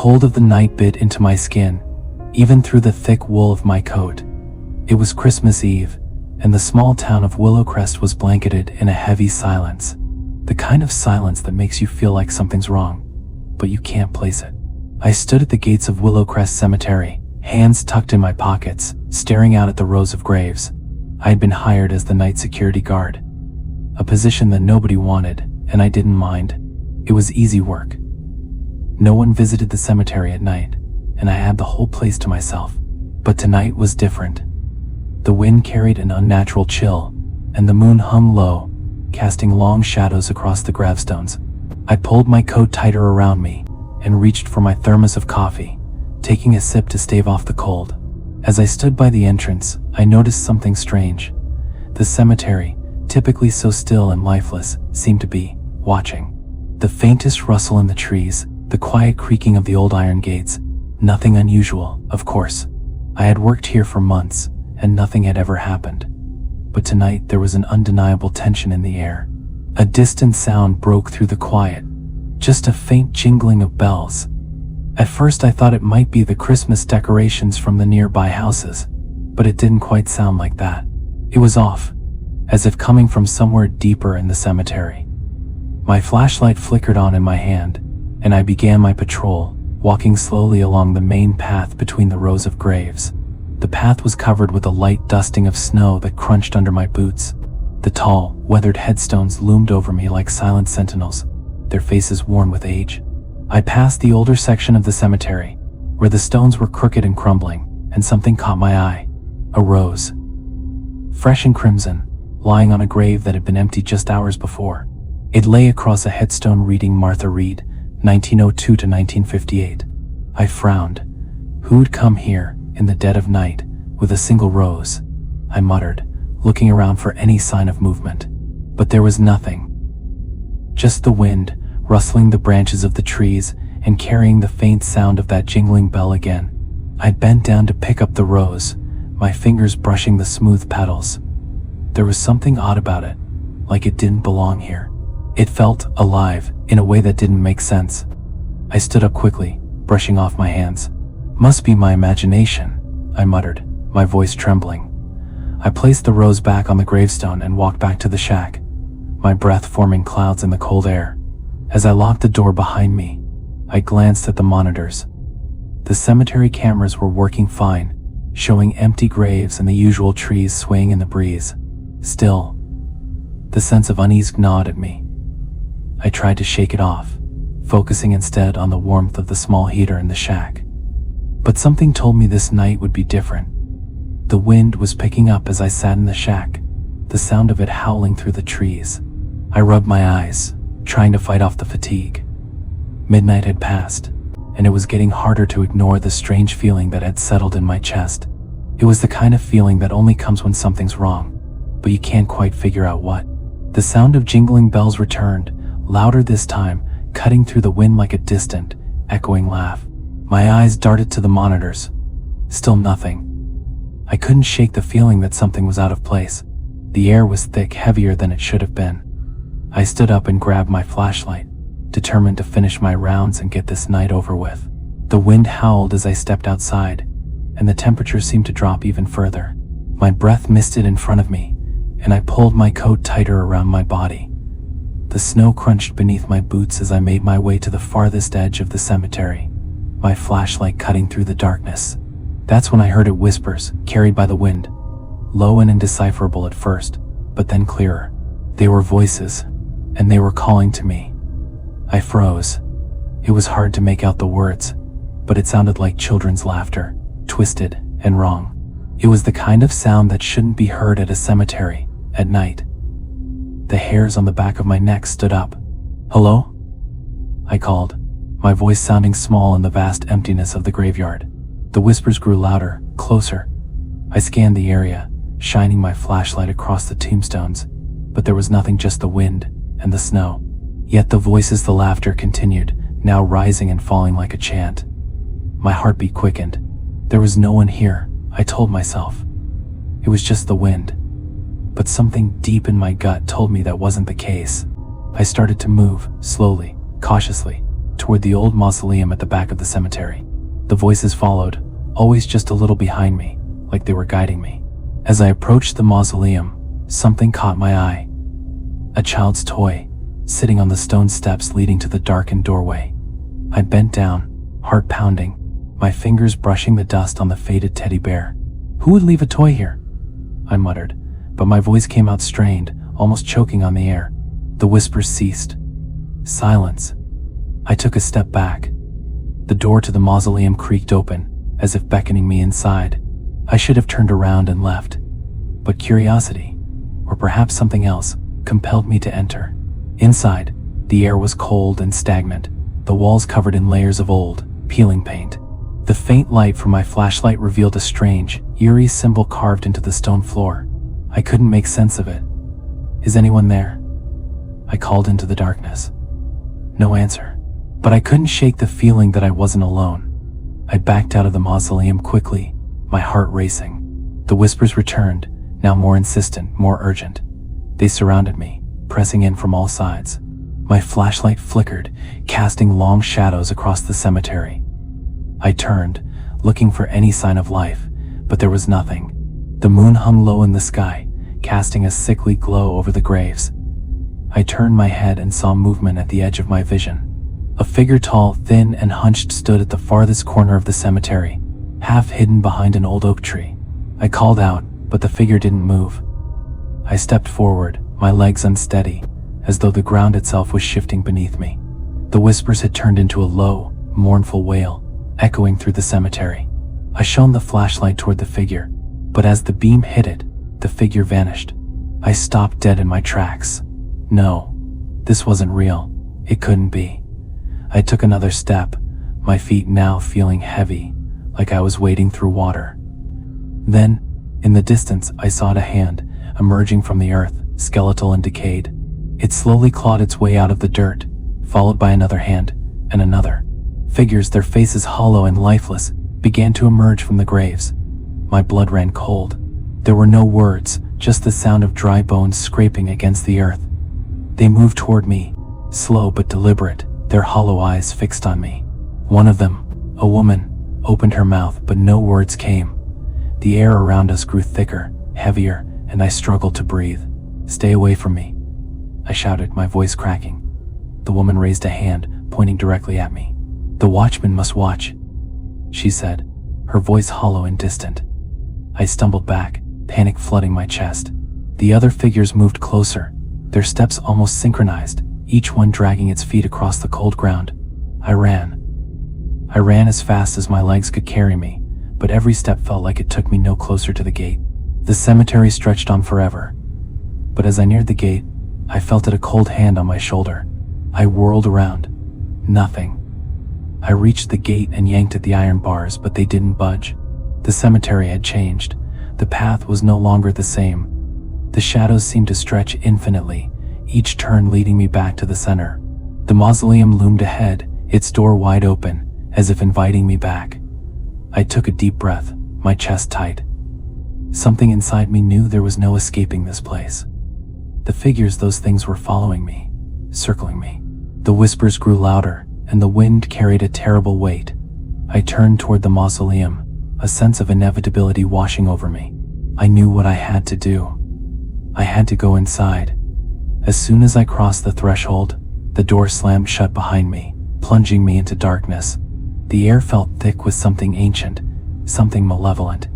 cold of the night bit into my skin, even through the thick wool of my coat. It was Christmas Eve, and the small town of Willowcrest was blanketed in a heavy silence. The kind of silence that makes you feel like something's wrong, but you can't place it. I stood at the gates of Willowcrest Cemetery, hands tucked in my pockets, staring out at the rows of graves. I had been hired as the night security guard, a position that nobody wanted, and I didn't mind. It was easy work. No one visited the cemetery at night, and I had the whole place to myself. But tonight was different. The wind carried an unnatural chill, and the moon hung low, casting long shadows across the gravestones. I pulled my coat tighter around me and reached for my thermos of coffee, taking a sip to stave off the cold. As I stood by the entrance, I noticed something strange. The cemetery, typically so still and lifeless, seemed to be watching. The faintest rustle in the trees, the quiet creaking of the old iron gates, nothing unusual, of course. I had worked here for months, and nothing had ever happened. But tonight there was an undeniable tension in the air. A distant sound broke through the quiet, just a faint jingling of bells. At first I thought it might be the Christmas decorations from the nearby houses, but it didn't quite sound like that. It was off, as if coming from somewhere deeper in the cemetery. My flashlight flickered on in my hand, and I began my patrol, walking slowly along the main path between the rows of graves. The path was covered with a light dusting of snow that crunched under my boots. The tall, weathered headstones loomed over me like silent sentinels, their faces worn with age. I passed the older section of the cemetery, where the stones were crooked and crumbling, and something caught my eye. A rose. Fresh and crimson, lying on a grave that had been empty just hours before. It lay across a headstone reading Martha Reed, 1902 to 1958. I frowned. Who'd come here, in the dead of night, with a single rose? I muttered, looking around for any sign of movement. But there was nothing. Just the wind, rustling the branches of the trees and carrying the faint sound of that jingling bell again. I bent down to pick up the rose, my fingers brushing the smooth petals. There was something odd about it, like it didn't belong here. It felt alive, in a way that didn't make sense. I stood up quickly, brushing off my hands. Must be my imagination, I muttered, my voice trembling. I placed the rose back on the gravestone and walked back to the shack, my breath forming clouds in the cold air. As I locked the door behind me, I glanced at the monitors. The cemetery cameras were working fine, showing empty graves and the usual trees swaying in the breeze. Still, the sense of unease gnawed at me. I tried to shake it off, focusing instead on the warmth of the small heater in the shack. But something told me this night would be different. The wind was picking up as I sat in the shack, the sound of it howling through the trees. I rubbed my eyes, trying to fight off the fatigue. Midnight had passed, and it was getting harder to ignore the strange feeling that had settled in my chest. It was the kind of feeling that only comes when something's wrong, but you can't quite figure out what. The sound of jingling bells returned, louder this time, cutting through the wind like a distant, echoing laugh. My eyes darted to the monitors. Still nothing. I couldn't shake the feeling that something was out of place. The air was thick, heavier than it should have been. I stood up and grabbed my flashlight, determined to finish my rounds and get this night over with. The wind howled as I stepped outside, and the temperature seemed to drop even further. My breath misted in front of me, and I pulled my coat tighter around my body. The snow crunched beneath my boots as I made my way to the farthest edge of the cemetery, my flashlight cutting through the darkness. That's when I heard it whispers, carried by the wind, low and indecipherable at first, but then clearer. They were voices, and they were calling to me. I froze. It was hard to make out the words, but it sounded like children's laughter, twisted and wrong. It was the kind of sound that shouldn't be heard at a cemetery, at night. The hairs on the back of my neck stood up. "Hello?" I called, my voice sounding small in the vast emptiness of the graveyard. The whispers grew louder, closer. I scanned the area, shining my flashlight across the tombstones, but there was nothing, just the wind and the snow. Yet the voices, the laughter continued, now rising and falling like a chant. My heartbeat quickened. There was no one here, I told myself. It was just the wind. But something deep in my gut told me that wasn't the case. I started to move, slowly, cautiously. toward the old mausoleum at the back of the cemetery. The voices followed, always just a little behind me, like they were guiding me. As I approached the mausoleum, something caught my eye. A child's toy, sitting on the stone steps leading to the darkened doorway. I bent down, heart pounding, my fingers brushing the dust on the faded teddy bear. "Who would leave a toy here?" I muttered, but my voice came out strained, almost choking on the air. The whispers ceased. Silence. I took a step back. The door to the mausoleum creaked open, as if beckoning me inside. I should have turned around and left, but curiosity, or perhaps something else, compelled me to enter. Inside, the air was cold and stagnant, the walls covered in layers of old, peeling paint. The faint light from my flashlight revealed a strange, eerie symbol carved into the stone floor. I couldn't make sense of it. "Is anyone there?" I called into the darkness. No answer. But I couldn't shake the feeling that I wasn't alone. I backed out of the mausoleum quickly, my heart racing. The whispers returned, now more insistent, more urgent. They surrounded me, pressing in from all sides. My flashlight flickered, casting long shadows across the cemetery. I turned, looking for any sign of life, but there was nothing. The moon hung low in the sky, casting a sickly glow over the graves. I turned my head and saw movement at the edge of my vision. A figure tall, thin, and hunched stood at the farthest corner of the cemetery, half hidden behind an old oak tree. I called out, but the figure didn't move. I stepped forward, my legs unsteady, as though the ground itself was shifting beneath me. The whispers had turned into a low, mournful wail, echoing through the cemetery. I shone the flashlight toward the figure, but as the beam hit it, the figure vanished. I stopped dead in my tracks. No, this wasn't real. It couldn't be. I took another step, my feet now feeling heavy, like I was wading through water. Then, in the distance, I saw a hand, emerging from the earth, skeletal and decayed. It slowly clawed its way out of the dirt, followed by another hand, and another. Figures, their faces hollow and lifeless, began to emerge from the graves. My blood ran cold. There were no words, just the sound of dry bones scraping against the earth. They moved toward me, slow but deliberate, their hollow eyes fixed on me. One of them, a woman, opened her mouth, but no words came. The air around us grew thicker, heavier, and I struggled to breathe. "Stay away from me," I shouted, my voice cracking. The woman raised a hand, pointing directly at me. "The watchman must watch," she said, her voice hollow and distant. I stumbled back, panic flooding my chest. The other figures moved closer, their steps almost synchronized, each one dragging its feet across the cold ground. I ran. I ran as fast as my legs could carry me, but every step felt like it took me no closer to the gate. The cemetery stretched on forever, but as I neared the gate, I felt a cold hand on my shoulder. I whirled around. Nothing. I reached the gate and yanked at the iron bars, but they didn't budge. The cemetery had changed. The path was no longer the same. The shadows seemed to stretch infinitely, each turn leading me back to the center. The mausoleum loomed ahead, its door wide open, as if inviting me back. I took a deep breath, my chest tight. Something inside me knew there was no escaping this place. The figures, those things were following me, circling me. The whispers grew louder, and the wind carried a terrible weight. I turned toward the mausoleum, a sense of inevitability washing over me. I knew what I had to do. I had to go inside. As soon as I crossed the threshold, the door slammed shut behind me, plunging me into darkness. The air felt thick with something ancient, something malevolent.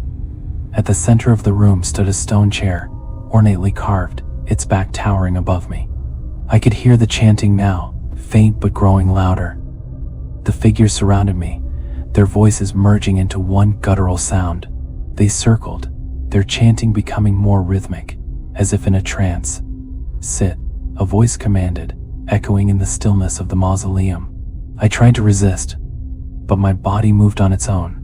At the center of the room stood a stone chair, ornately carved, its back towering above me. I could hear the chanting now, faint but growing louder. The figures surrounded me, their voices merging into one guttural sound. They circled, their chanting becoming more rhythmic, as if in a trance. "Sit," a voice commanded, echoing in the stillness of the mausoleum. I tried to resist, but my body moved on its own.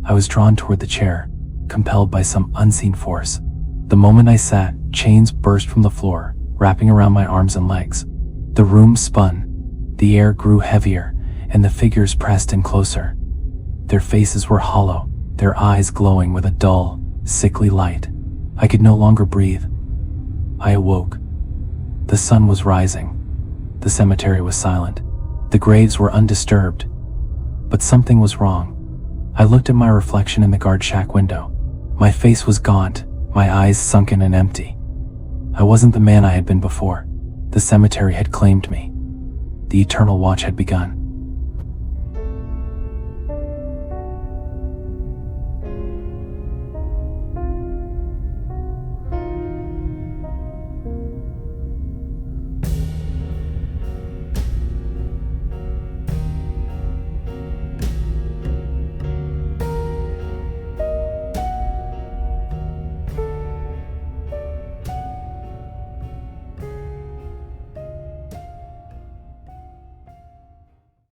I was drawn toward the chair, compelled by some unseen force. The moment I sat, chains burst from the floor, wrapping around my arms and legs. The room spun, the air grew heavier, and the figures pressed in closer. Their faces were hollow, their eyes glowing with a dull, sickly light. I could no longer breathe. I awoke. The sun was rising. The cemetery was silent. The graves were undisturbed, but something was wrong. I looked at my reflection in the guard shack window. My face was gaunt, my eyes sunken and empty. I wasn't the man I had been before. The cemetery had claimed me. The eternal watch had begun.